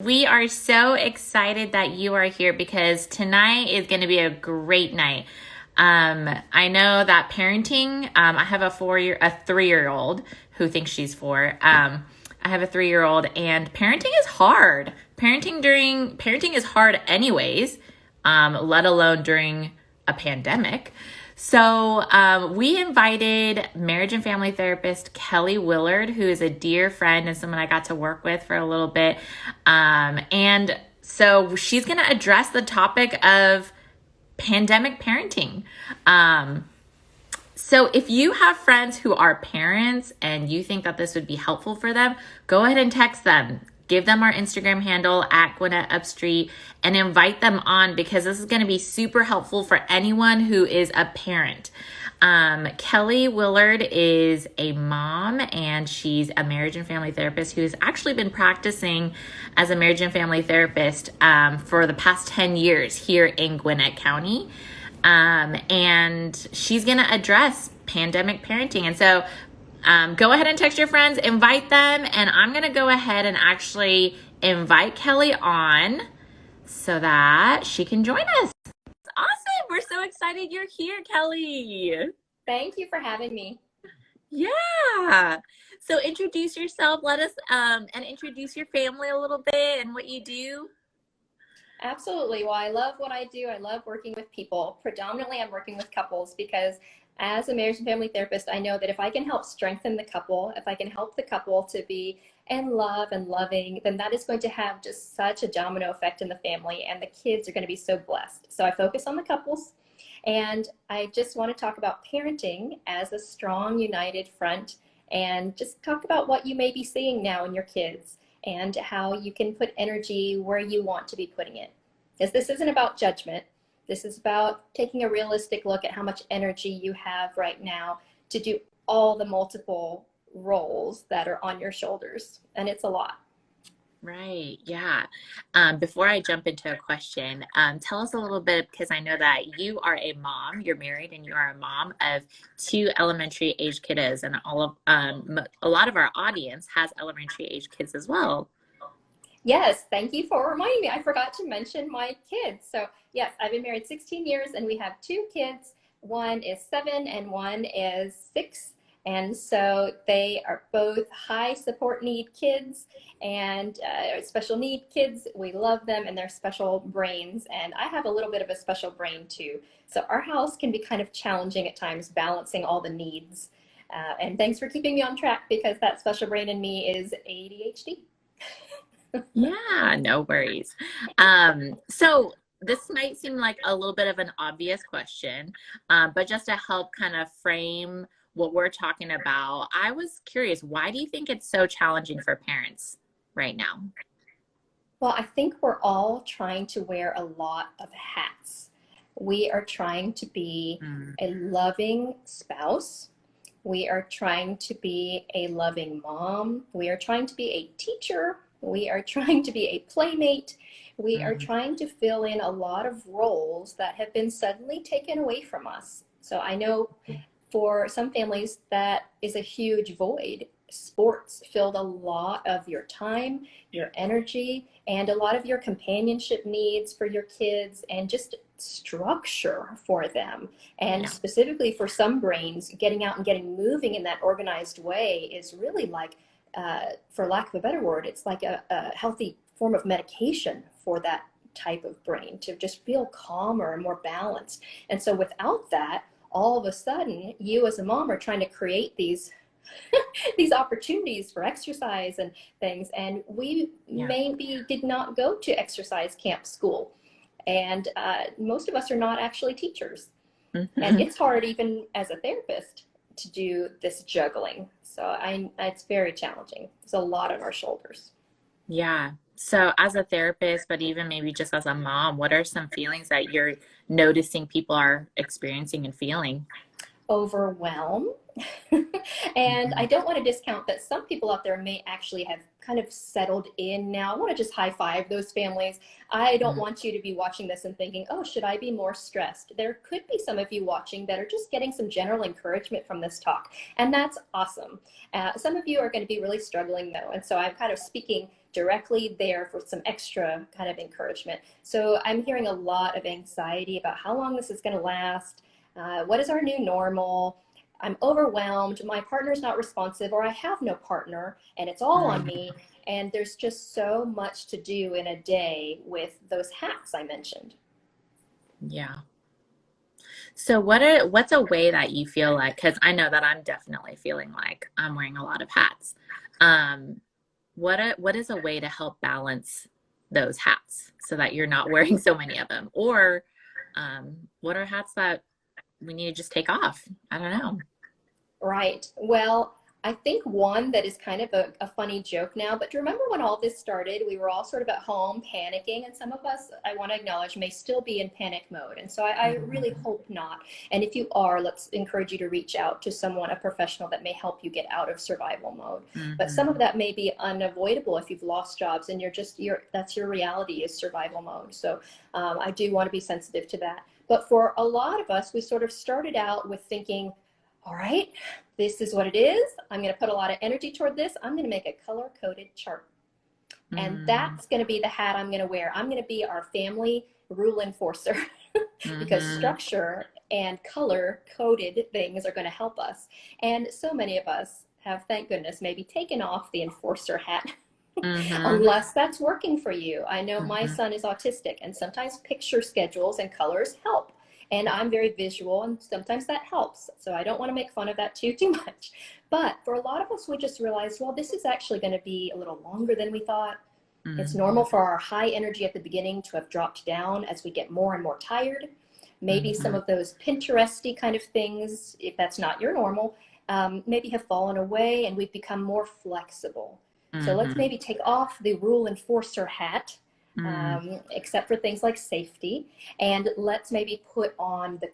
We are so excited that you are here because tonight is going to be a great night. I know that parenting, I have a 3-year-old who thinks she's 4. I have a 3-year-old and parenting is hard. Parenting is hard anyways, let alone during a pandemic. So we invited marriage and family therapist Kelli Willard, who is a dear friend and someone I got to work with for a little bit. And so she's going to address the topic of pandemic parenting. So if you have friends who are parents and you think that this would be helpful for them, go ahead and text them. Give them our Instagram handle at Gwinnett Upstreet and invite them on because this is going to be super helpful for anyone who is a parent. Kelli Willard is a mom and she's a marriage and family therapist who has actually been practicing as a marriage and family therapist for the past 10 years here in Gwinnett County. And she's going to address pandemic parenting. And so go ahead and text your friends, invite them, and I'm going to go ahead and actually invite Kelli on so that she can join us. Awesome. We're so excited you're here, Kelli. Thank you for having me. Yeah. So introduce yourself. Let us and introduce your family a little bit and what you do. Absolutely. Well, I love what I do. I love working with people. Predominantly, I'm working with couples because as a marriage and family therapist, I know that if I can help strengthen the couple, if I can help the couple to be in love and loving, then that is going to have just such a domino effect in the family, and the kids are going to be so blessed. So I focus on the couples, and I just want to talk about parenting as a strong, united front, and just talk about what you may be seeing now in your kids and how you can put energy where you want to be putting it. Because this isn't about judgment. This is about taking a realistic look at how much energy you have right now to do all the multiple roles that are on your shoulders. And it's a lot. Right. Yeah. Before I jump into a question, tell us a little bit, because I know that you are a mom, you're married and you are a mom of 2 elementary age kiddos, and a lot of our audience has elementary age kids as well. Yes, thank you for reminding me. I forgot to mention my kids. So yes, I've been married 16 years and we have 2 kids. One is 7 and one is 6. And so they are both high support need kids and special need kids. We love them and they're special brains. And I have a little bit of a special brain too. So our house can be kind of challenging at times, balancing all the needs. And thanks for keeping me on track because that special brain in me is ADHD. Yeah, no worries. So this might seem like a little bit of an obvious question, but just to help kind of frame what we're talking about, I was curious, why do you think it's so challenging for parents right now? Well, I think we're all trying to wear a lot of hats. We are trying to be a loving spouse. We are trying to be a loving mom. We are trying to be a teacher. We are trying to be a playmate. We are trying to fill in a lot of roles that have been suddenly taken away from us. So I know for some families that is a huge void. Sports filled a lot of your time, your energy, and a lot of your companionship needs for your kids and just structure for them. And specifically for some brains, getting out and getting moving in that organized way is really like, for lack of a better word, it's like a healthy form of medication for that type of brain to just feel calmer and more balanced. And so without that, all of a sudden, you as a mom are trying to create these these opportunities for exercise and things. And we maybe did not go to exercise camp school. And most of us are not actually teachers. And it's hard even as a therapist to do this juggling. So it's very challenging. There's a lot on our shoulders. Yeah. So as a therapist, but even maybe just as a mom, what are some feelings that you're noticing people are experiencing and feeling? Overwhelm. And I don't want to discount that some people out there may actually have kind of settled in now. I want to just high five those families. I don't want you to be watching this and thinking, oh, should I be more stressed? There could be some of you watching that are just getting some general encouragement from this talk, and that's awesome. Some of you are going to be really struggling though, and so I'm kind of speaking directly there for some extra kind of encouragement. So I'm hearing a lot of anxiety about how long this is going to last. What is our new normal? I'm overwhelmed, my partner's not responsive, or I have no partner and it's all on me. And there's just so much to do in a day with those hats I mentioned. Yeah. So what's a way that you feel like, because I know that I'm definitely feeling like I'm wearing a lot of hats. What is a way to help balance those hats so that you're not wearing so many of them? Or what are hats that we need to just take off? I don't know. Right. Well, I think one that is kind of a funny joke now, but do you remember when all this started, we were all sort of at home panicking, and some of us, I want to acknowledge, may still be in panic mode. And so I really hope not. And if you are, let's encourage you to reach out to someone, a professional that may help you get out of survival mode. But some of that may be unavoidable if you've lost jobs and that's your reality, is survival mode. So I do want to be sensitive to that. But for a lot of us, we sort of started out with thinking, all right, this is what it is. I'm going to put a lot of energy toward this. I'm going to make a color-coded chart. And that's going to be the hat I'm going to wear. I'm going to be our family rule enforcer because structure and color-coded things are going to help us. And so many of us have, thank goodness, maybe taken off the enforcer hat. Unless that's working for you. I know my son is autistic, and sometimes picture schedules and colors help. And I'm very visual, and sometimes that helps. So I don't want to make fun of that too much. But for a lot of us, we just realized, well, this is actually going to be a little longer than we thought. It's normal for our high energy at the beginning to have dropped down as we get more and more tired. Maybe some of those Pinteresty kind of things, if that's not your normal, maybe have fallen away, and we've become more flexible. So let's maybe take off the rule enforcer hat, except for things like safety, and let's maybe put on the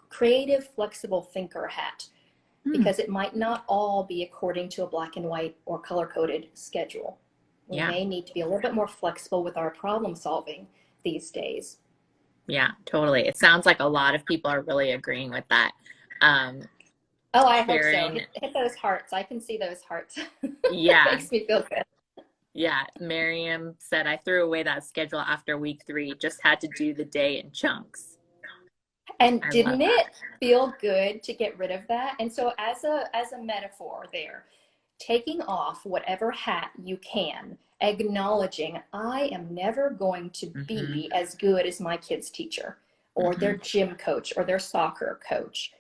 creative, flexible thinker hat, because it might not all be according to a black and white or color-coded schedule. We may need to be a little bit more flexible with our problem solving these days. Yeah, totally. It sounds like a lot of people are really agreeing with that. Oh, I hope so. Hit those hearts. I can see those hearts. Yeah. Makes me feel good. Yeah. Miriam said, I threw away that schedule after week 3, just had to do the day in chunks. And didn't it feel good to get rid of that? And so as a metaphor there, taking off whatever hat you can, acknowledging I am never going to be as good as my kid's teacher or their gym coach or their soccer coach.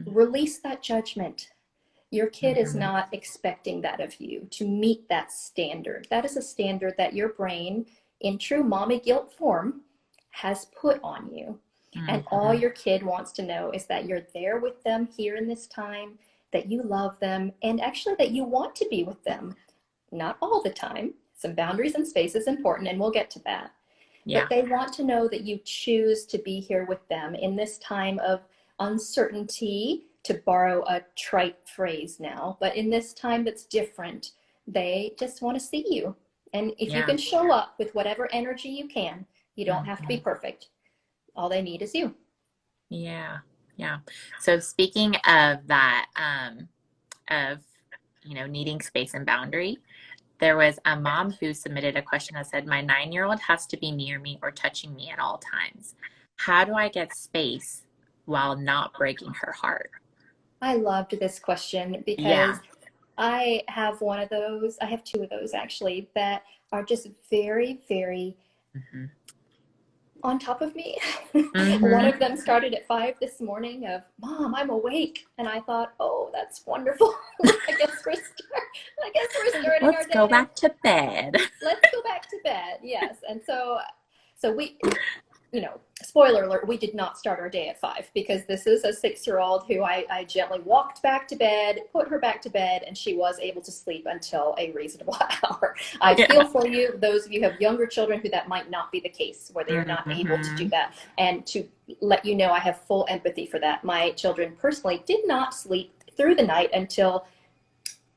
Release that judgment. Your kid is not expecting that of you, to meet that standard. That is a standard that your brain, in true mommy guilt form, has put on you. And all your kid wants to know is that you're there with them here in this time, that you love them, and actually that you want to be with them. Not all the time. Some boundaries and space is important, and we'll get to that. But they want to know that you choose to be here with them in this time of uncertainty, to borrow a trite phrase now, but in this time that's different, they just want to see you. And if you can show up with whatever energy you can, you don't have to be perfect. All they need is you. Yeah. Yeah. So speaking of that, needing space and boundary, there was a mom who submitted a question that said, my 9-year-old has to be near me or touching me at all times. How do I get space while not breaking her heart? I loved this question because I have one of those. I have 2 of those actually that are just very, very on top of me. One of them started at 5 this morning of, Mom, I'm awake. And I thought, oh, that's wonderful. I guess we're starting our day. Let's go back to bed. Let's go back to bed. Yes. And so we, spoiler alert, we did not start our day at 5 because this is a 6-year-old who I gently walked back to bed, put her back to bed, and she was able to sleep until a reasonable hour. I feel for you, those of you who have younger children who that might not be the case, where they are not able to do that. And to let you know, I have full empathy for that. My children personally did not sleep through the night until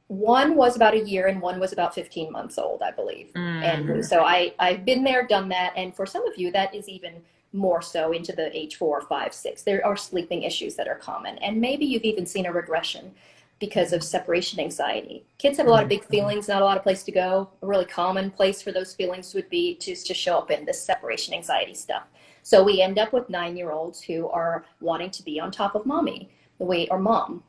One was about a year and one was about 15 months old, I believe. And so I've been there, done that. And for some of you, that is even more so into the age 4, 5, 6. There are sleeping issues that are common. And maybe you've even seen a regression because of separation anxiety. Kids have a lot of big feelings, not a lot of place to go. A really common place for those feelings would be to show up in this separation anxiety stuff. So we end up with 9-year-olds who are wanting to be on top of mommy, or mom.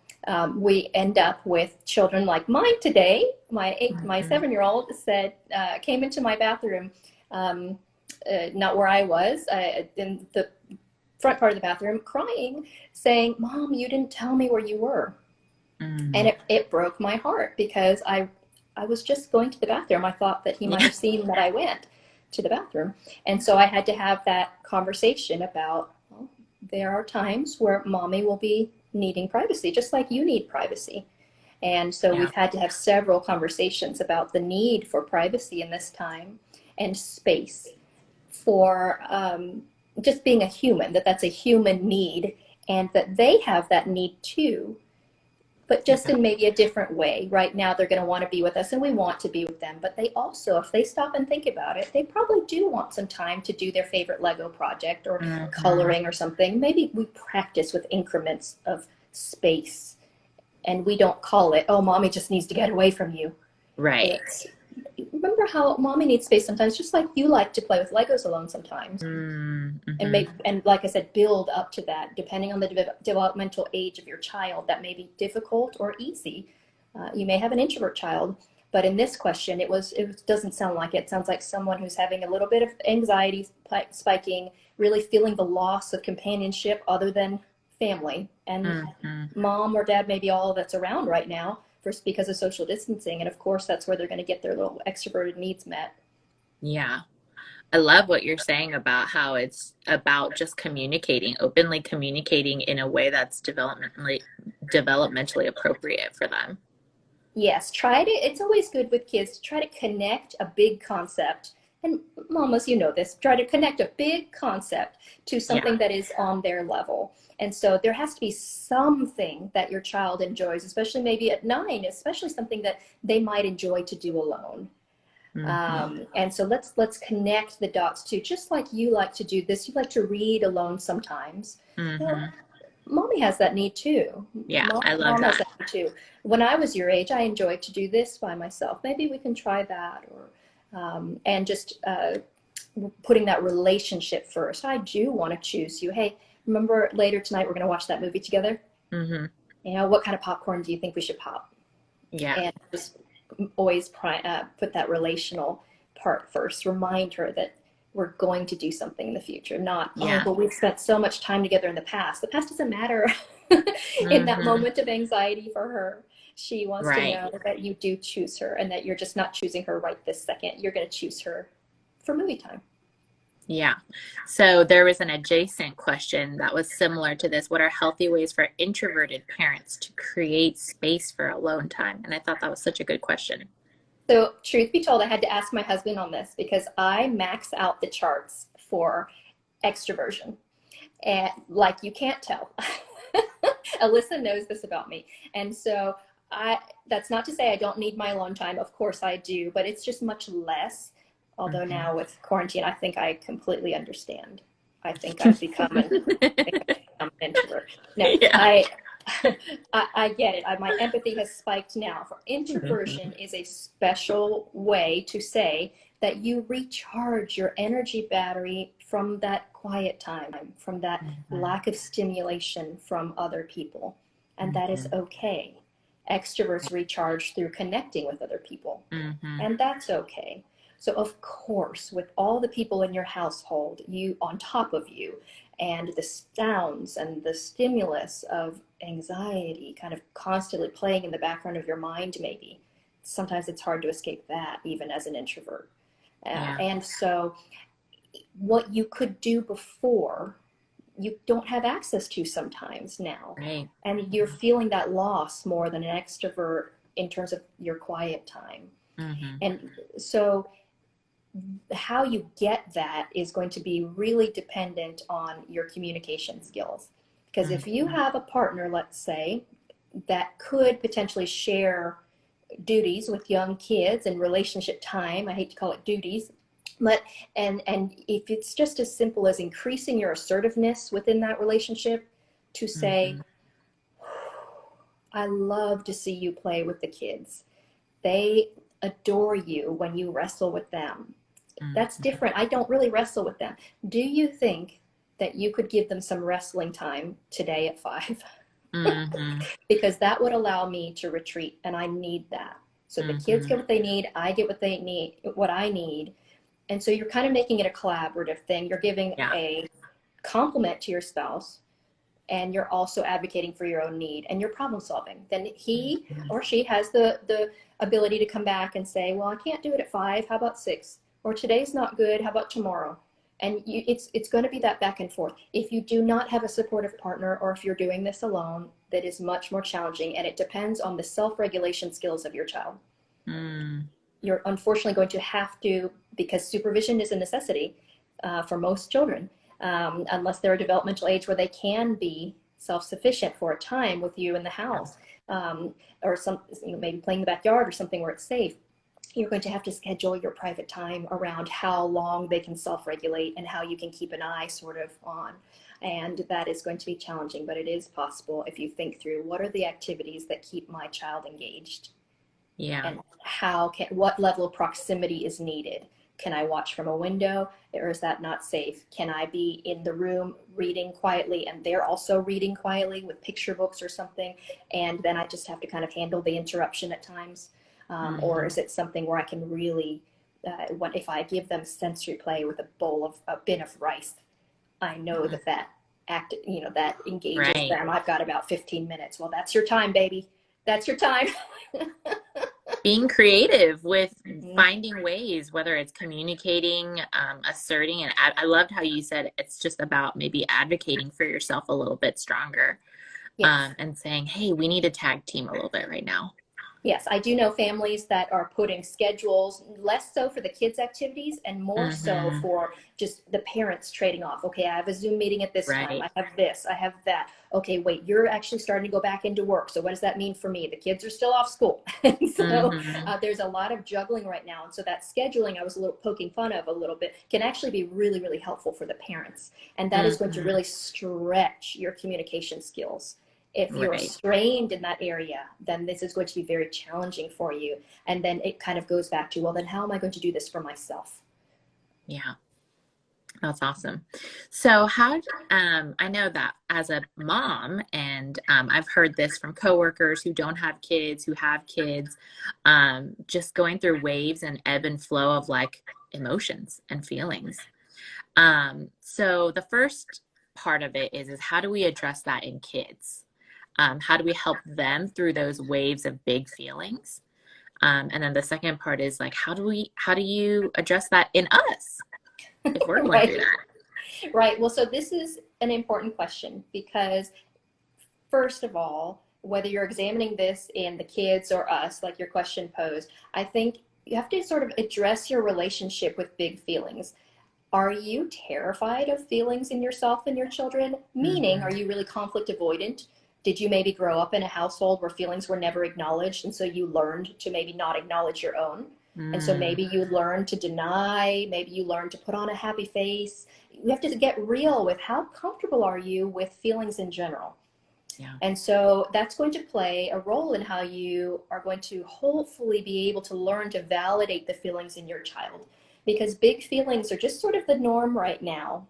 We end up with children like mine today. My 7-year-old said, came into my bathroom, not where I was, in the front part of the bathroom, crying, saying, "Mom, you didn't tell me where you were." And it broke my heart because I was just going to the bathroom. I thought that he might have seen that I went to the bathroom. And so I had to have that conversation about, well, there are times where mommy will be needing privacy, just like you need privacy. And so we've had to have several conversations about the need for privacy in this time and space for just being a human, that's a human need, and that they have that need too, but just in maybe a different way. Right now, they're going to want to be with us and we want to be with them. But they also, if they stop and think about it, they probably do want some time to do their favorite Lego project or coloring or something. Maybe we practice with increments of space and we don't call it, "Oh, mommy just needs to get away from you." Right. Remember how mommy needs space sometimes, just like you like to play with Legos alone sometimes. And like I said, build up to that, depending on the developmental age of your child. That may be difficult or easy. You may have an introvert child, but in this question, it doesn't sound like it. It sounds like someone who's having a little bit of anxiety spiking, really feeling the loss of companionship other than family. And mom or dad may be all that's around right now, first because of social distancing. And of course, that's where they're going to get their little extroverted needs met. Yeah. I love what you're saying about how it's about just communicating, openly communicating in a way that's developmentally appropriate for them. Yes, it's always good with kids to try to connect a big concept. And mamas, you know this, try to connect a big concept to something that is on their level. And so there has to be something that your child enjoys, especially maybe at 9, especially something that they might enjoy to do alone. And so let's connect the dots too. Just like you like to do this, you like to read alone sometimes. Well, mommy has that need too. Yeah, I love that. Has that need too. When I was your age, I enjoyed to do this by myself. Maybe we can try that, or and just putting that relationship first. I do want to choose you. Hey, remember later tonight we're going to watch that movie together? You know, what kind of popcorn do you think we should pop? Yeah. And just always put that relational part first. Remind her that we're going to do something in the future, not, oh, but we've spent so much time together in the past. The past doesn't matter in that moment of anxiety for her. She wants to know that you do choose her and that you're just not choosing her right this second. You're going to choose her for movie time. Yeah. So there was an adjacent question that was similar to this. What are healthy ways for introverted parents to create space for alone time? And I thought that was such a good question. So truth be told, I had to ask my husband on this because I max out the charts for extroversion. And like, you can't tell. Alyssa knows this about me. And so that's not to say I don't need my alone time. Of course I do, but it's just much less. Although now with quarantine, I think I completely understand. I think I've become an introvert. No, I get it. My empathy has spiked now. For introversion is a special way to say that you recharge your energy battery from that quiet time, from that lack of stimulation from other people. And that is okay. Extroverts recharge through connecting with other people. And that's okay. So of course, with all the people in your household, you on top of you, and the sounds and the stimulus of anxiety kind of constantly playing in the background of your mind, maybe. Sometimes it's hard to escape that, even as an introvert. And so what you could do before, you don't have access to sometimes now. And you're feeling that loss more than an extrovert in terms of your quiet time. And so how you get that is going to be really dependent on your communication skills. Because if you have a partner, let's say, that could potentially share duties with young kids and relationship time. I hate to call it duties, but and if it's just as simple as increasing your assertiveness within that relationship to say, I love to see you play with the kids. They adore you when you wrestle with them. That's different. I don't really wrestle with them. Do you think that you could give them some wrestling time today at 5? Because that would allow me to retreat, and I need that. So the kids get what they need, I get what they need, what I need. And so you're kind of making it a collaborative thing. You're giving a compliment to your spouse, and you're also advocating for your own need, and you're problem solving. Then he or she has the ability to come back and say, well, I can't do it at 5. How about 6? Or today's not good. How about tomorrow? And it's going to be that back and forth. If you do not have a supportive partner, or if you're doing this alone, that is much more challenging. And it depends on the self-regulation skills of your child. You're unfortunately going to have to, because supervision is a necessity for most children, unless they're a developmental age where they can be self-sufficient for a time with you in the house, or some, maybe playing in the backyard or something where it's safe. You're going to have to schedule your private time around how long they can self-regulate and how you can keep an eye sort of on. And that is going to be challenging, but it is possible if you think through what are the activities that keep my child engaged. And what level of proximity is needed. Can I watch from a window, or is that not safe? Can I be in the room reading quietly and they're also reading quietly with picture books or something, and then I just have to kind of handle the interruption at times? Or is it something where I can really, if I give them sensory play with a bin of rice, I know that engages them. I've got about 15 minutes. Well, that's your time, baby. That's your time. Being creative with finding ways, whether it's communicating, asserting, and I loved how you said it's just about maybe advocating for yourself a little bit stronger, and saying, hey, we need to tag team a little bit right now. Yes, I do know families that are putting schedules, less so for the kids' activities and more so for just the parents trading off. Okay, I have a Zoom meeting at this time. I have this, I have that. Okay, wait, you're actually starting to go back into work. So what does that mean for me? The kids are still off school. So there's a lot of juggling right now. And so that scheduling I was a little poking fun of a little bit can actually be really, really helpful for the parents. And that is going to really stretch your communication skills. If you're strained in that area, then this is going to be very challenging for you. And then it kind of goes back to, well, then how am I going to do this for myself? Yeah, that's awesome. So I know that as a mom, and I've heard this from coworkers who don't have kids, who have kids, just going through waves and ebb and flow of like emotions and feelings. So the first part of it is how do we address that in kids? How do we help them through those waves of big feelings? And then the second part is like, how do you address that in us if we're going through that? Right. Well, so this is an important question because first of all, whether you're examining this in the kids or us, like your question posed, I think you have to sort of address your relationship with big feelings. Are you terrified of feelings in yourself and your children? Meaning, are you really conflict avoidant? Did you maybe grow up in a household where feelings were never acknowledged, and so you learned to maybe not acknowledge your own? And so maybe you learned to deny, maybe you learned to put on a happy face. You have to get real with how comfortable are you with feelings in general. And so that's going to play a role in how you are going to hopefully be able to learn to validate the feelings in your child, because big feelings are just sort of the norm right now.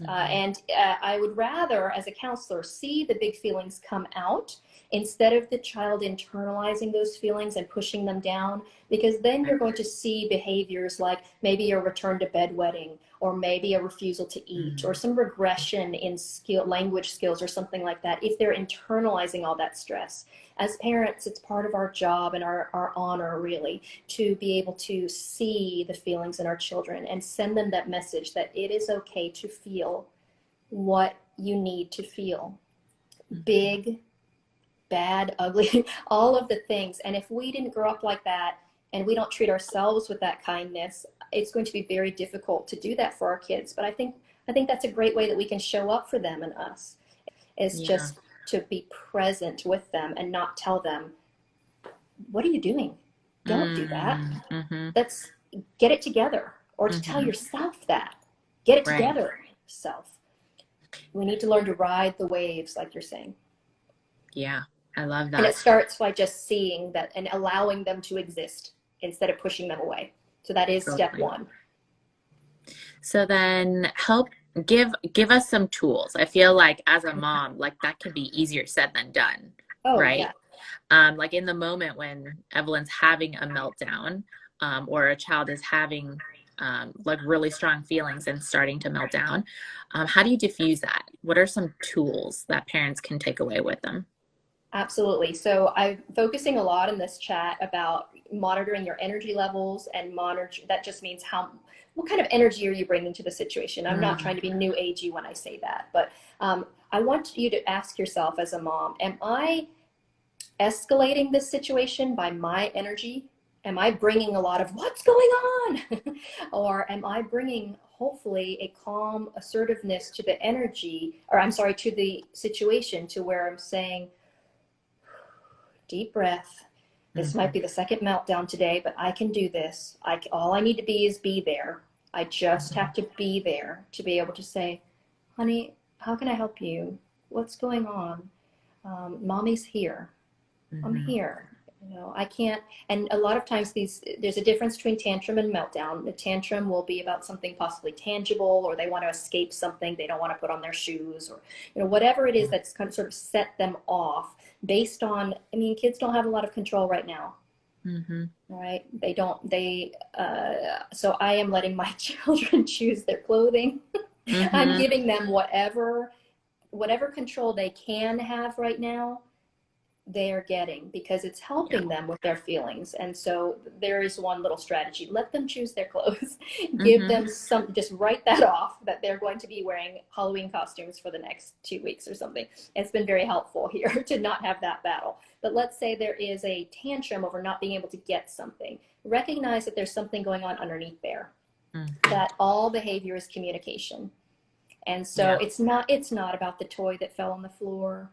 And I would rather, as a counselor, see the big feelings come out instead of the child internalizing those feelings and pushing them down, because then you're going to see behaviors like maybe a return to bedwetting, or maybe a refusal to eat, or some regression in language skills or something like that, if they're internalizing all that stress. As parents, it's part of our job and our honor, really, to be able to see the feelings in our children and send them that message that it is okay to feel what you need to feel. Big, bad, ugly, all of the things. And if we didn't grow up like that and we don't treat ourselves with that kindness, it's going to be very difficult to do that for our kids. But I think that's a great way that we can show up for them and us, is just to be present with them and not tell them, what are you doing? Don't do that. Mm-hmm. Let's get it together. Or to tell Mm-hmm. yourself that. Get it Right. together, self. We need to learn to ride the waves, like you're saying. Yeah, I love And it that. starts by just seeing that and allowing them to exist instead of pushing them away. So that is step Totally. one. So then help give us some tools. I feel like as a mom, like that can be easier said than done, Oh, right? yeah. Like in the moment when Evelyn's having a meltdown, or a child is having like really strong feelings and starting to melt down, how do you diffuse that? What are some tools that parents can take away with them? Absolutely. So I'm focusing a lot in this chat about monitoring your energy levels and monitor that just means what kind of energy are you bringing to the situation? I'm not trying to be new agey when I say that, but I want you to ask yourself as a mom, am I escalating this situation by my energy? Am I bringing a lot of what's going on? Or am I bringing hopefully a calm assertiveness to the energy, or I'm sorry, to the situation, to where I'm saying, deep breath. This might be the second meltdown today, but I can do this. All I need to be is be there. I just have to be there to be able to say, honey, how can I help you? What's going on? Mommy's here. I'm Mm-hmm. here. I can't. And a lot of times there's a difference between tantrum and meltdown. The tantrum will be about something possibly tangible, or they want to escape something they don't want to put on their shoes, or whatever it is that's kind of sort of set them off based on, I mean, kids don't have a lot of control right now. Mm-hmm. All right. So I am letting my children choose their clothing. I'm Mm-hmm. giving them whatever control they can have right now, they are getting, because it's Yeah. helping them with their feelings. And so there is one little strategy: let them choose their clothes. Give Mm-hmm. them some, just write that off, that they're going to be wearing Halloween costumes for the next 2 weeks or something. It's been very helpful here to not have that battle. But let's say there is a tantrum over not being able to get something. Recognize that there's something going on underneath there, Mm-hmm. that all behavior is communication. And so Yeah. it's not about the toy that fell on the floor.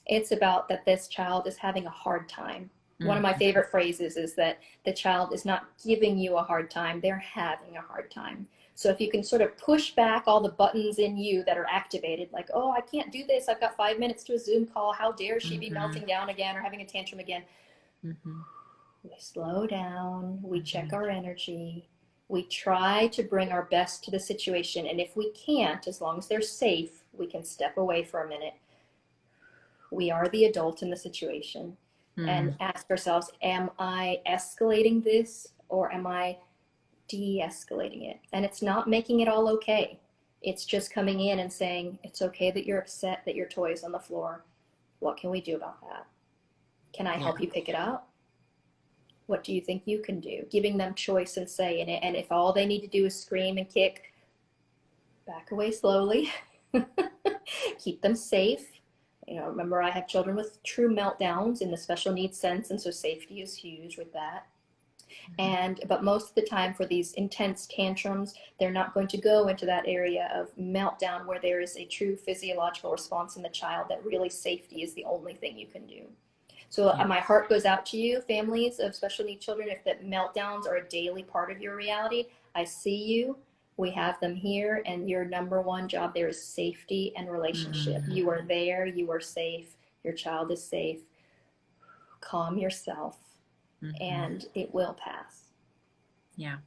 It's about that this child is having a hard time. One of my Mm-hmm. favorite phrases is that the child is not giving you a hard time, they're having a hard time. So if you can sort of push back all the buttons in you that are activated, like, oh, I can't do this, I've got 5 minutes to a Zoom call, how dare she be Mm-hmm. melting down again or having a tantrum again. Mm-hmm. We slow down, we check Mm-hmm. our energy, we try to bring our best to the situation. And if we can't, as long as they're safe, we can step away for a minute. We are the adult in the situation, Mm-hmm. and ask ourselves, am I escalating this, or am I de-escalating it? And it's not making it all okay. It's just coming in and saying, it's okay that you're upset that your toy is on the floor. What can we do about that? Can I Yeah. help you pick it up? What do you think you can do? Giving them choice and say in it. And if all they need to do is scream and kick, back away slowly. Keep them safe. Remember, I have children with true meltdowns in the special needs sense, and so safety is huge with that. But most of the time for these intense tantrums, they're not going to go into that area of meltdown where there is a true physiological response in the child, that really safety is the only thing you can do. So Yeah. my heart goes out to you, families of special needs children. If the meltdowns are a daily part of your reality, I see you. We have them here, and your number one job there is safety and relationship. Mm-hmm. You are there, you are safe, your child is safe. Calm yourself, Mm-hmm. and it will pass. Yeah.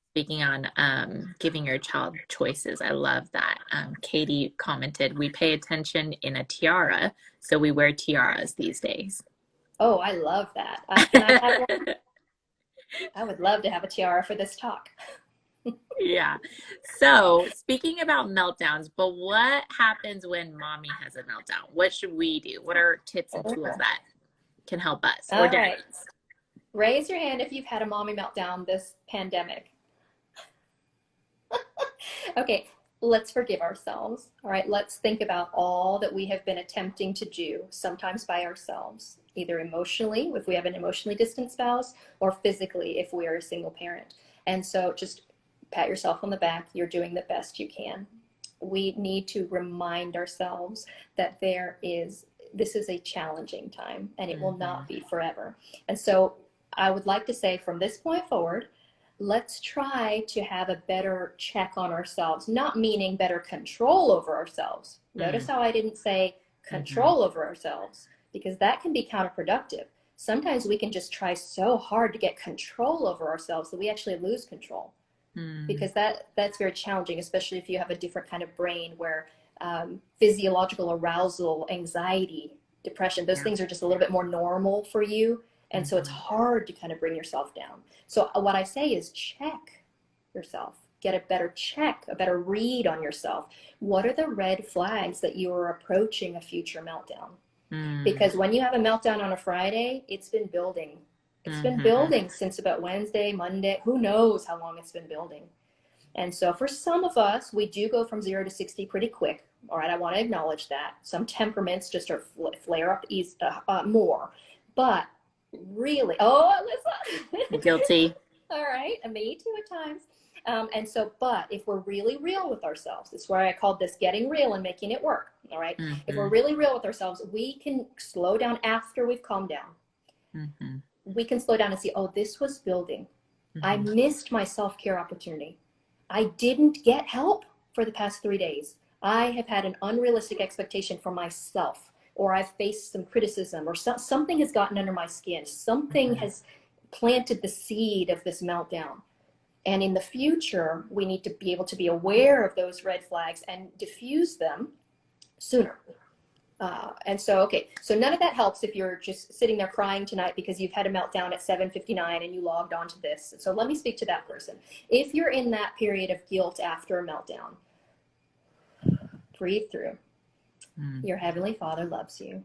Speaking on giving your child choices, I love that. Katie commented, we pay attention in a tiara, so we wear tiaras these days. Oh, I love that. Can I have one? I would love to have a tiara for this talk. Yeah. So speaking about meltdowns, but what happens when mommy has a meltdown? What should we do? What are tips and tools Oh. that can help us, or All right. dads? Raise your hand if you've had a mommy meltdown this pandemic. Okay, let's forgive ourselves. All right, let's think about all that we have been attempting to do, sometimes by ourselves, either emotionally, if we have an emotionally distant spouse, or physically, if we are a single parent. And so just pat yourself on the back. You're doing the best you can. We need to remind ourselves that this is a challenging time, and it will Mm-hmm. not be forever. And so I would like to say from this point forward, let's try to have a better check on ourselves, not meaning better control over ourselves. Notice how I didn't say control over ourselves, because that can be counterproductive. Sometimes we can just try so hard to get control over ourselves that we actually lose control, because that's very challenging, especially if you have a different kind of brain where physiological arousal, anxiety, depression, those things are just a little bit more normal for you. And so it's hard to kind of bring yourself down. So what I say is check yourself, get a better check, a better read on yourself. What are the red flags that you are approaching a future meltdown? Because when you have a meltdown on a Friday, it's been building. It's been building since about Wednesday, Monday, who knows how long it's been building. And so for some of us, we do go from 0 to 60 pretty quick. All right, I want to acknowledge that. Some temperaments just are flare up more. But really, Alyssa. Guilty. All right, me too at times. And so, but if we're really real with ourselves, this is why I called this getting real and making it work. All right. If we're really real with ourselves, we can slow down after we've calmed down. We can slow down and see, oh, this was building. I missed my self-care opportunity. I didn't get help for the past 3 days. I have had an unrealistic expectation for myself, or I've faced some criticism, or something has gotten under my skin. Something has planted the seed of this meltdown. And in the future, we need to be able to be aware of those red flags and diffuse them sooner. And so, okay, so none of that helps if you're just sitting there crying tonight because you've had a meltdown at 7:59 and you logged on to this. So let me speak to that person. If you're in that period of guilt after a meltdown, breathe through. Your Heavenly Father loves you.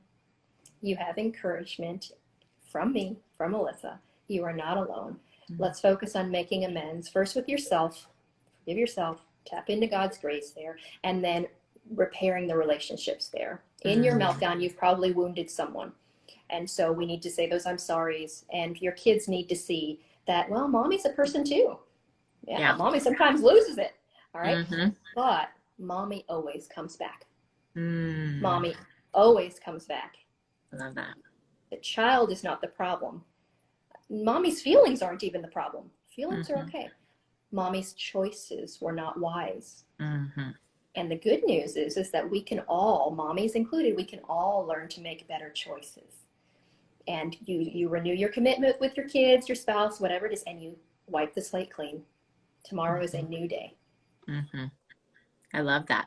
You have encouragement from me, from Alyssa. You are not alone. Let's focus on making amends, first with yourself. Forgive yourself, tap into God's grace there, and then repairing the relationships there. In your meltdown, you've probably wounded someone. And so we need to say those I'm sorries. And your kids need to see that, well, mommy's a person too. Yeah. Mommy sometimes loses it. All right. But mommy always comes back. Mommy always comes back. I love that. The child is not the problem. Mommy's feelings aren't even the problem. Feelings are okay. Mommy's choices were not wise. And the good news is that we can all, mommies included, we can all learn to make better choices. And you renew your commitment with your kids, your spouse, whatever it is, and you wipe the slate clean. Tomorrow is a new day. I love that.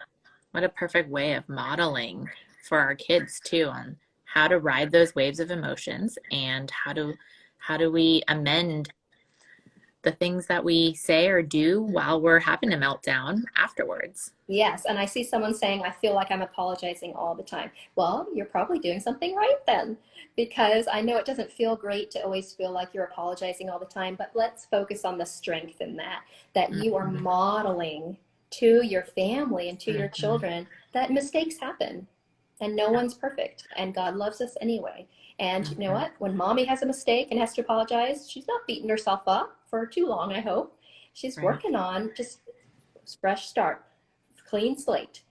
What a perfect way of modeling for our kids too, on how to ride those waves of emotions and how do we amend the things that we say or do while we're having a meltdown afterwards. Yes, and I see someone saying, I feel like I'm apologizing all the time. Well, you're probably doing something right then, because I know it doesn't feel great to always feel like you're apologizing all the time, but let's focus on the strength in that you are modeling to your family and to your children that mistakes happen and no one's perfect and God loves us anyway. And you know what? When mommy has a mistake and has to apologize, she's not beating herself up for too long, I hope. She's working on just fresh start, clean slate.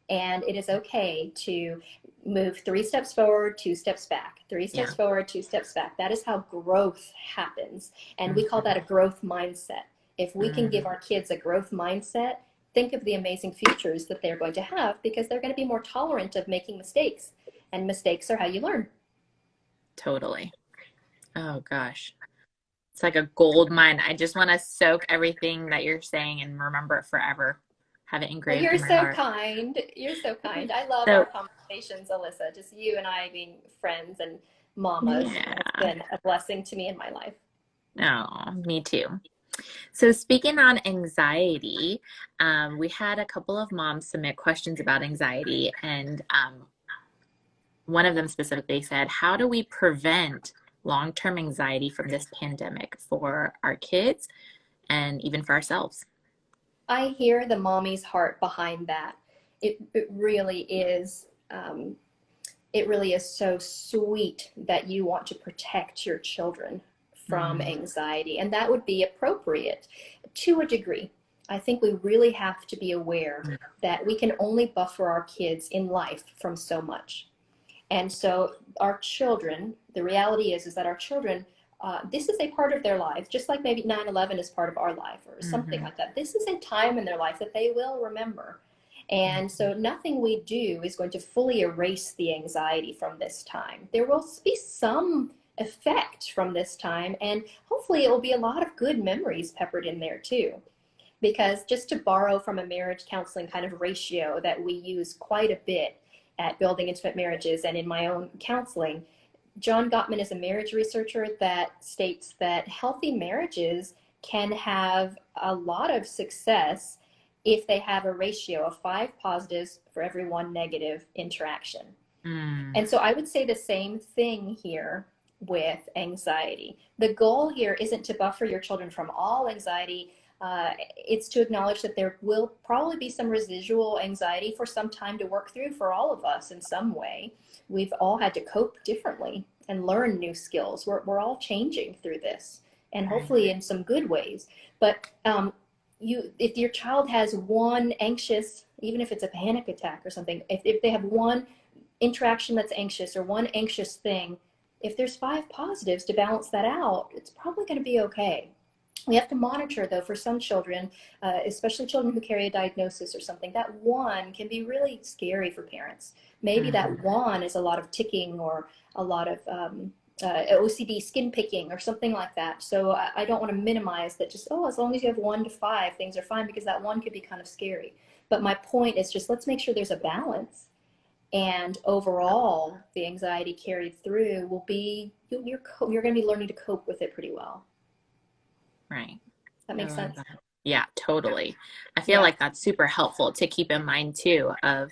And it is okay to move 3 steps forward, 2 steps back, 3 steps forward, 2 steps back. That is how growth happens. And we call that a growth mindset. If we can give our kids a growth mindset, think of the amazing futures that they're going to have, because they're going to be more tolerant of making mistakes. And mistakes are how you learn. Totally. Oh gosh. It's like a gold mine. I just want to soak everything that you're saying and remember it forever. Have it engraved in my heart. Kind. You're so kind. I love our conversations, Alyssa. Just you and I being friends and mamas has been a blessing to me in my life. Oh, me too. So speaking on anxiety, we had a couple of moms submit questions about anxiety, and one of them specifically said, how do we prevent long-term anxiety from this pandemic for our kids and even for ourselves? I hear the mommy's heart behind that. It really is. It really is so sweet that you want to protect your children from anxiety, and that would be appropriate to a degree. I think we really have to be aware that we can only buffer our kids in life from so much. And so our children, the reality is that our children this is a part of their lives, just like maybe 9/11 is part of our life or something like that. This is a time in their life that they will remember. And so nothing we do is going to fully erase the anxiety from this time. There will be some effect from this time, and hopefully it will be a lot of good memories peppered in there too. Because just to borrow from a marriage counseling kind of ratio that we use quite a bit at Building Intimate Marriages and in my own counseling, John Gottman is a marriage researcher that states that healthy marriages can have a lot of success if they have a ratio of 5 positives for every 1 negative interaction. And so I would say the same thing here with anxiety. The goal here isn't to buffer your children from all anxiety. It's to acknowledge that there will probably be some residual anxiety for some time to work through for all of us in some way. We've all had to cope differently and learn new skills. We're all changing through this, and hopefully in some good ways. But if your child has one anxious, even if it's a panic attack or something, if they have one interaction that's anxious or one anxious thing, if there's 5 positives to balance that out, it's probably going to be okay. We have to monitor, though, for some children, especially children who carry a diagnosis or something, that one can be really scary for parents. Maybe that one is a lot of ticking or a lot of OCD skin picking or something like that. So I don't want to minimize that, just, as long as you have 1 to 5, things are fine, because that one could be kind of scary. But my point is just, let's make sure there's a balance. And overall, the anxiety carried through will be, you're going to be learning to cope with it pretty well. Right. That makes sense. That. Yeah, totally. I feel like that's super helpful to keep in mind too, of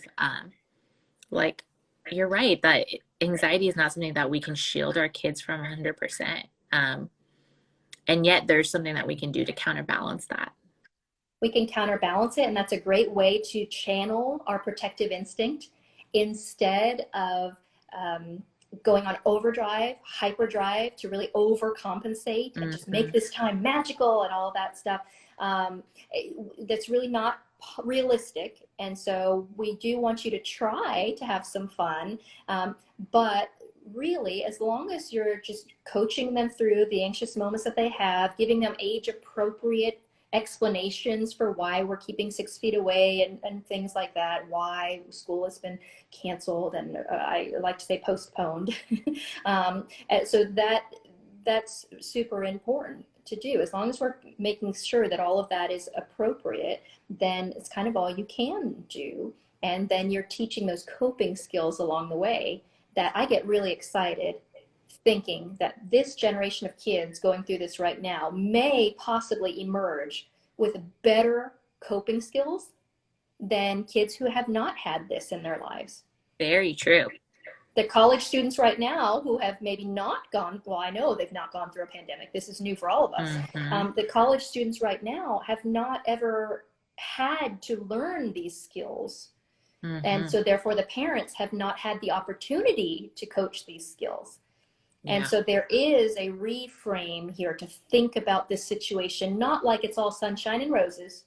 like, you're right, that anxiety is not something that we can shield our kids from 100%. And yet there's something that we can do to counterbalance that. We can counterbalance it, and that's a great way to channel our protective instinct instead of going on overdrive, hyperdrive to really overcompensate and just make this time magical and all of that stuff. That's really not realistic. And so we do want you to try to have some fun. But really, as long as you're just coaching them through the anxious moments that they have, giving them age appropriate explanations for why we're keeping 6 feet away and things like that, why school has been canceled and I like to say postponed. So that's super important to do. As long as we're making sure that all of that is appropriate, then it's kind of all you can do. And then you're teaching those coping skills along the way. That I get really excited thinking that this generation of kids going through this right now may possibly emerge with better coping skills than kids who have not had this in their lives. Very true. The college students right now who have maybe not gone, well, I know they've not gone through a pandemic. This is new for all of us. The college students right now have not ever had to learn these skills. And so therefore the parents have not had the opportunity to coach these skills. And so there is a reframe here to think about this situation, not like it's all sunshine and roses,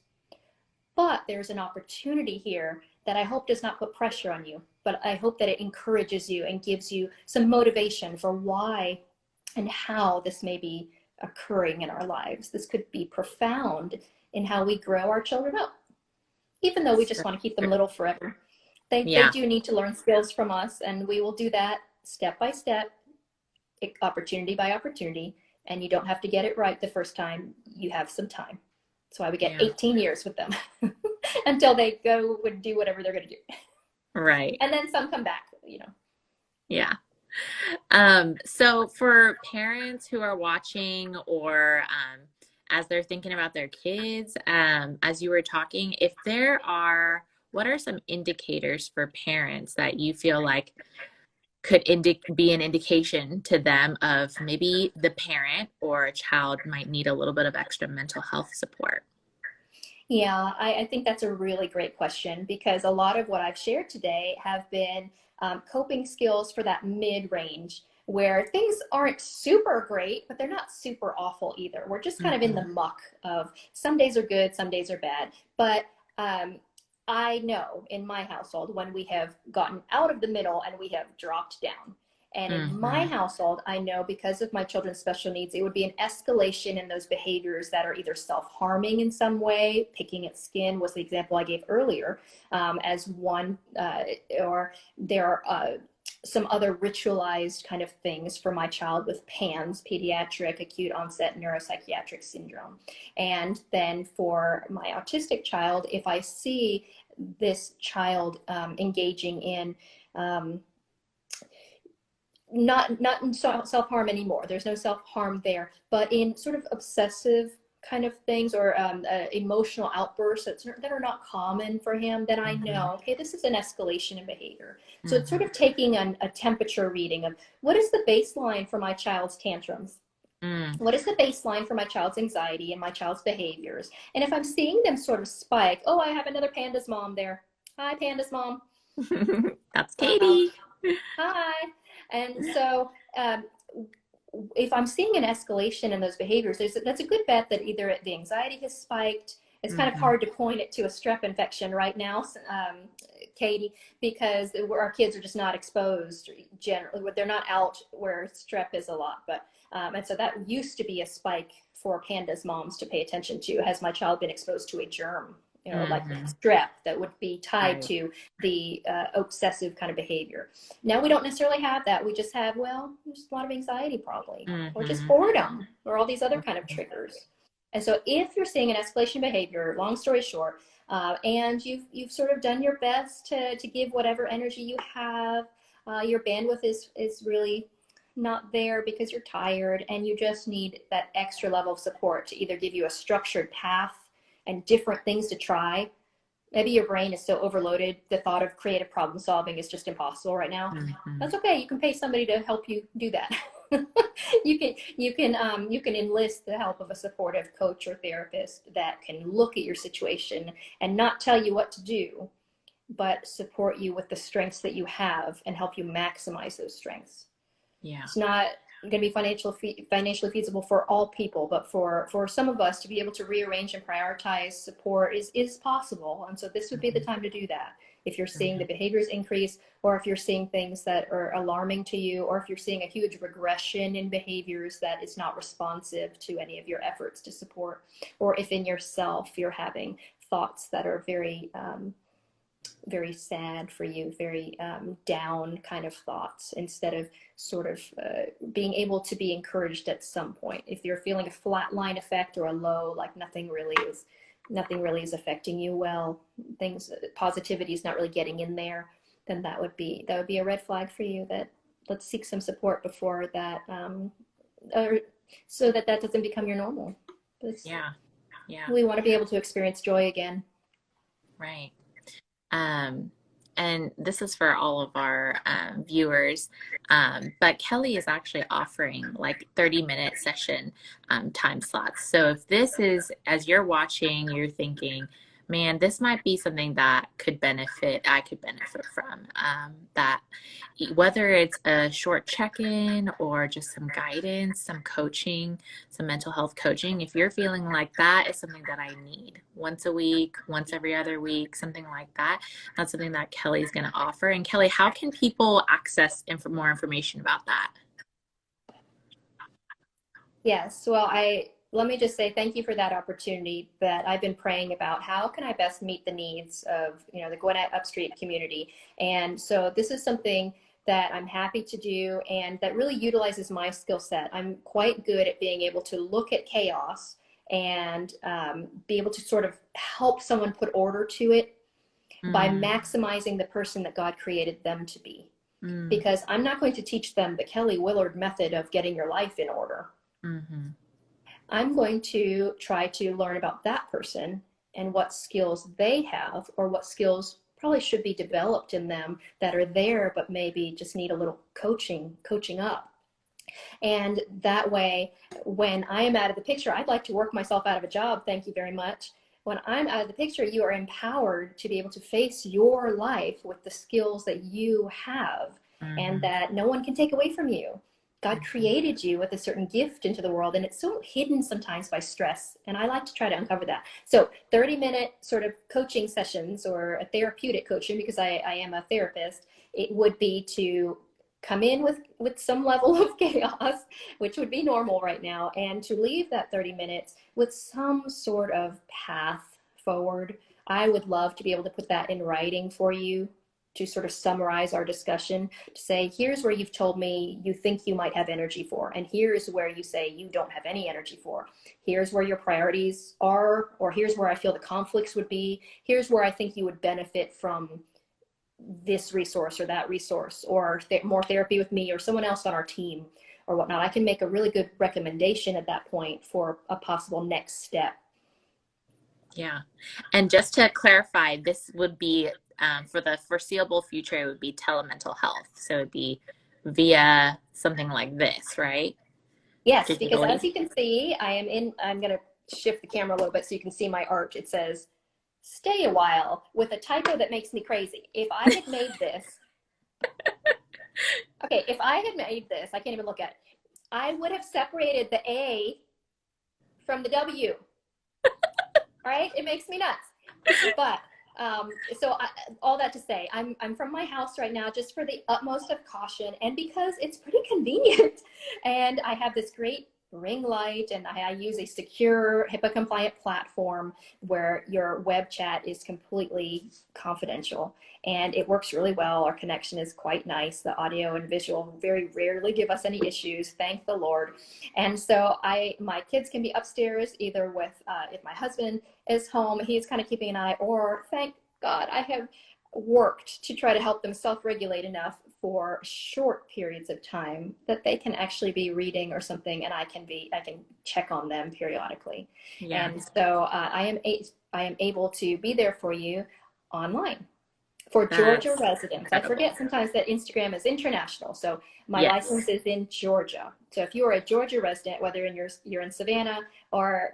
but there's an opportunity here that I hope does not put pressure on you, but I hope that it encourages you and gives you some motivation for why and how this may be occurring in our lives. This could be profound in how we grow our children up, even though we just want to keep them little forever. They do need to learn skills from us, and we will do that step by step, opportunity by opportunity, and you don't have to get it right the first time. You have some time. That's why we get 18 years with them until they go and do whatever they're going to do. Right. And then some come back, Yeah. So for parents who are watching or as they're thinking about their kids, as you were talking, what are some indicators for parents that you feel like could be an indication to them of maybe the parent or a child might need a little bit of extra mental health support? Yeah, I think that's a really great question, because a lot of what I've shared today have been coping skills for that mid-range where things aren't super great, but they're not super awful either. We're just kind of in the muck of some days are good, some days are bad. But I know in my household when we have gotten out of the middle and we have dropped down. And in my household, I know because of my children's special needs, it would be an escalation in those behaviors that are either self-harming in some way. Picking at skin was the example I gave earlier, as one, or there are some other ritualized kind of things for my child with PANS, pediatric acute onset neuropsychiatric syndrome. And then for my autistic child, if I see this child engaging in not in self-harm anymore, there's no self-harm there, but in sort of obsessive kind of things, or emotional outbursts that are not common for him, then I know, okay, this is an escalation in behavior. So it's sort of taking a temperature reading of what is the baseline for my child's tantrums? What is the baseline for my child's anxiety and my child's behaviors? And if I'm seeing them sort of spike, oh, I have another Panda's mom there. Hi, Panda's mom. That's Katie. Hi. And so if I'm seeing an escalation in those behaviors, that's a good bet that either the anxiety has spiked. It's kind of hard to point it to a strep infection right now, Katie, because our kids are just not exposed generally. They're not out where strep is a lot. But and so that used to be a spike for Panda's moms to pay attention to. Has my child been exposed to a germ, like strep, that would be tied to the obsessive kind of behavior? Now we don't necessarily have that. We just have, there's a lot of anxiety probably, or just boredom, or all these other kind of triggers. And so if you're seeing an escalation behavior, long story short, and you've sort of done your best to give whatever energy you have, your bandwidth is really not there because you're tired, and you just need that extra level of support to either give you a structured path and different things to try. Maybe your brain is so overloaded, the thought of creative problem solving is just impossible right now. That's okay. You can pay somebody to help you do that. you can enlist the help of a supportive coach or therapist that can look at your situation and not tell you what to do, but support you with the strengths that you have and help you maximize those strengths. Yeah. It's not going to be financially feasible for all people, but for some of us to be able to rearrange and prioritize support is possible. And so this would be the time to do that. If you're seeing the behaviors increase, or if you're seeing things that are alarming to you, or if you're seeing a huge regression in behaviors that is not responsive to any of your efforts to support, or if in yourself you're having thoughts that are very very sad for you, very down kind of thoughts, instead of sort of being able to be encouraged at some point. If you're feeling a flat line effect or a low, like nothing really is affecting you well, positivity is not really getting in there, then that would be a red flag for you. That let's seek some support before that, or so that doesn't become your normal. Yeah. We want to be able to experience joy again. Right. And this is for all of our viewers, but Kelli is actually offering like 30-minute session time slots. So if this is, as you're watching, you're thinking, man, this might be something that I could benefit from, that whether it's a short check-in or just some guidance, some coaching, some mental health coaching, if you're feeling like that is something that I need once a week, once every other week, something like that, that's something that Kelli is going to offer. And Kelli, how can people access more information about that? Yes, well, let me just say thank you for that opportunity. That I've been praying about how can I best meet the needs of the Gwinnett Upstreet community. And so this is something that I'm happy to do, and that really utilizes my skill set. I'm quite good at being able to look at chaos and be able to sort of help someone put order to it by maximizing the person that God created them to be. Because I'm not going to teach them the Kelli Willard method of getting your life in order. I'm going to try to learn about that person and what skills they have, or what skills probably should be developed in them that are there, but maybe just need a little coaching up. And that way, when I am out of the picture, I'd like to work myself out of a job. Thank you very much. When I'm out of the picture, you are empowered to be able to face your life with the skills that you have and that no one can take away from you. God created you with a certain gift into the world, and it's so hidden sometimes by stress. And I like to try to uncover that. So 30-minute sort of coaching sessions, or a therapeutic coaching, because I am a therapist, it would be to come in with some level of chaos, which would be normal right now, and to leave that 30 minutes with some sort of path forward. I would love to be able to put that in writing for you, to sort of summarize our discussion, to say, here's where you've told me you think you might have energy for, and here's where you say you don't have any energy for. Here's where your priorities are, or here's where I feel the conflicts would be. Here's where I think you would benefit from this resource or that resource, or more therapy with me or someone else on our team or whatnot. I can make a really good recommendation at that point for a possible next step. Yeah. And just to clarify, this would be for the foreseeable future, it would be telemental health. So it'd be via something like this, right? Yes, because as you can see, I'm going to shift the camera a little bit so you can see my art. It says, stay a while, with a typo that makes me crazy. If I had made this, okay, if I had made this, I can't even look at it. I would have separated the A from the W. Right? It makes me nuts. But all that to say, I'm from my house right now just for the utmost of caution, and because it's pretty convenient. And I have this great ring light, and I use a secure HIPAA compliant platform where your web chat is completely confidential, and it works really well. Our connection is quite nice. The audio and visual very rarely give us any issues, thank the Lord. And so my kids can be upstairs either with if my husband is home, he's kind of keeping an eye, or thank God I have worked to try to help them self-regulate enough for short periods of time that they can actually be reading or something, and I can check on them periodically. Yeah. And so I am able to be there for you online. For Georgia residents, incredible. I forget sometimes that Instagram is international, so my license is in Georgia. So if you are a Georgia resident, whether you're in Savannah or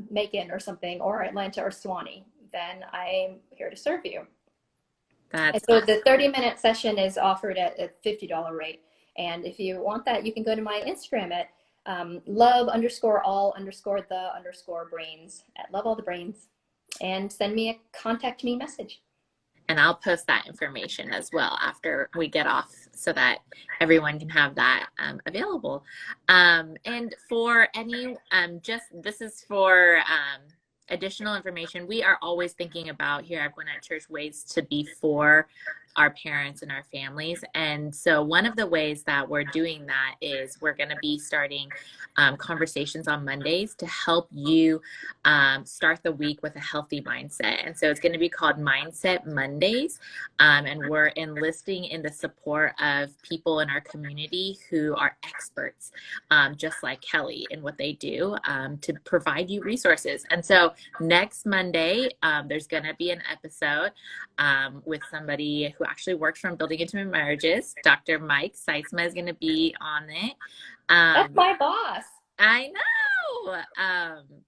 Macon or something, or Atlanta or Suwanee, then I'm here to serve you. And so the 30-minute session is offered at a $50 rate. And if you want that, you can go to my Instagram at love_all_the_brains, at loveallthebrains, and send me a contact me message. And I'll post that information as well after we get off so that everyone can have that available. And for any, this is for additional information, we are always thinking about here at Gwinnett Church ways to be for our parents and our families. And so one of the ways that we're doing that is we're going to be starting conversations on Mondays to help you start the week with a healthy mindset. And so it's going to be called Mindset Mondays. And we're enlisting in the support of people in our community who are experts, just like Kelli, in what they do to provide you resources. And so next Monday, there's going to be an episode with somebody who actually works from Building Intimate Marriages. Dr. Mike Seitzma is going to be on it. That's my boss. I know.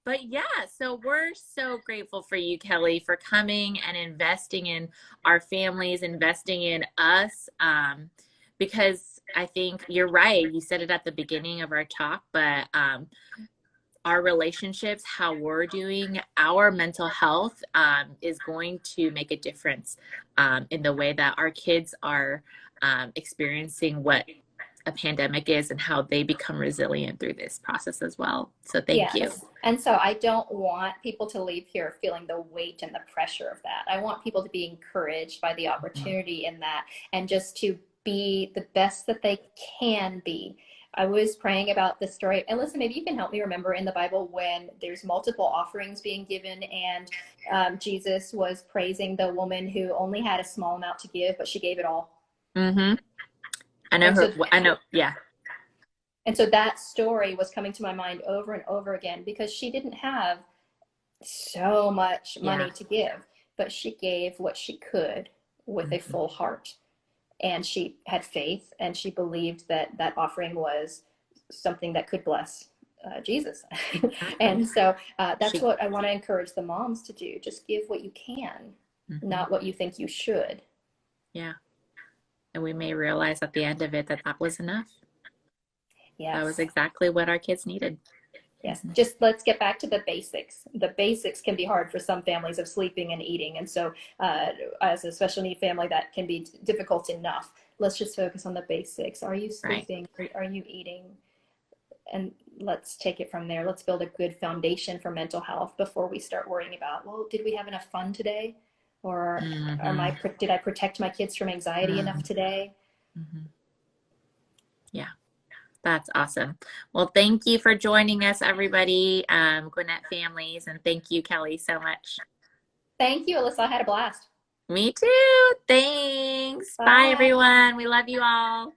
But yeah, so we're so grateful for you, Kelli, for coming and investing in our families, investing in us, because I think you're right. You said it at the beginning of our talk, but our relationships, how we're doing, our mental health is going to make a difference in the way that our kids are experiencing what a pandemic is and how they become resilient through this process as well. So thank you. And so I don't want people to leave here feeling the weight and the pressure of that. I want people to be encouraged by the opportunity in that, and just to be the best that they can be. I was praying about this story. Alyssa, maybe you can help me remember in the Bible when there's multiple offerings being given, and Jesus was praising the woman who only had a small amount to give, but she gave it all. Mm-hmm. I know. Yeah. And so that story was coming to my mind over and over again, because she didn't have so much money to give, but she gave what she could with a full heart. And she had faith, and she believed that that offering was something that could bless Jesus. And so that's what I want to encourage the moms to do. Just give what you can, not what you think you should. Yeah. And we may realize at the end of it that that was enough. Yes. That was exactly what our kids needed. Yes. Just let's get back to the basics. The basics can be hard for some families, of sleeping and eating. And so as a special need family, that can be difficult enough. let's just focus on the basics. Are you Right. sleeping? Are you eating? And let's take it from there. Let's build a good foundation for mental health before we start worrying about, well, did we have enough fun today? Or Mm-hmm. did I protect my kids from anxiety enough today? Mm-hmm. Yeah. That's awesome. Well, thank you for joining us, everybody, Gwinnett families, and thank you, Kelli, so much. Thank you, Alyssa. I had a blast. Me too. Thanks. Bye, Bye. everyone. We love you all.